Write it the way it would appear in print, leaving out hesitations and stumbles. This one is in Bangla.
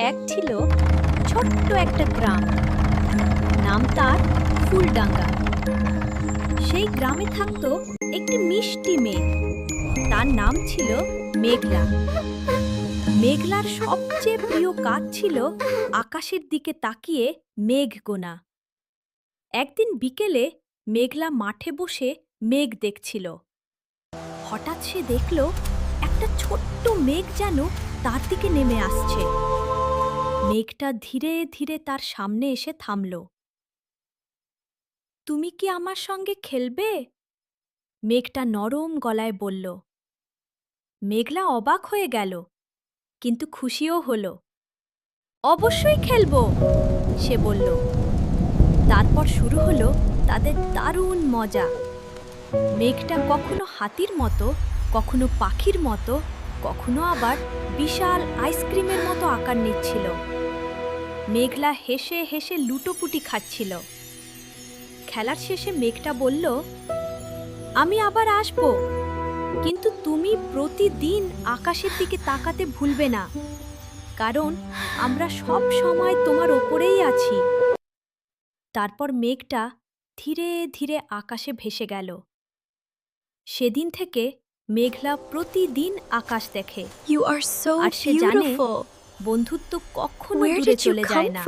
এক ছিল ছোট্ট একটা গ্রাম, নাম তার ফুলডাঙ্গা। সেই গ্রামে থাকতো একটি মিষ্টি মেয়ে, তার নাম ছিল মেঘলা। মেঘলার সবচেয়ে প্রিয় কাজ ছিল আকাশের দিকে তাকিয়ে মেঘ গোনা। একদিন বিকেলে মেঘলা মাঠে বসে মেঘ দেখছিল। হঠাৎ সে দেখল একটা ছোট্ট মেঘ যেন তার দিকে নেমে আসছে। মেঘটা ধীরে ধীরে তার সামনে এসে থামল। তুমি কি আমার সঙ্গে খেলবে? মেঘটা নরম গলায় বলল। মেঘলা অবাক হয়ে গেল, কিন্তু খুশিও হল। অবশ্যই খেলবো, সে বলল। তারপর শুরু হলো তাদের দারুণ মজা। মেঘটা কখনো হাতির মতো, কখনো পাখির মতো, কখনো আবার বিশাল আইসক্রিমের মতো আকার নিচ্ছিল। মেঘলা হেসে হেসে লুটোপুটি খাচ্ছিল। খেলার শেষে মেঘটা বলল, আমি আবার আসব, কিন্তু তুমি প্রতিদিন আকাশের দিকে তাকাতে ভুলবে না, কারণ আমরা সব সময় তোমার ওপরেই আছি। তারপর মেঘটা ধীরে ধীরে আকাশে ভেসে গেল। সেদিন থেকে মেঘলা প্রতিদিন আকাশ দেখে, You are so আর সে জানে beautiful. বন্ধুত্ব কখনো Where দূরে did you চলে come যায় না।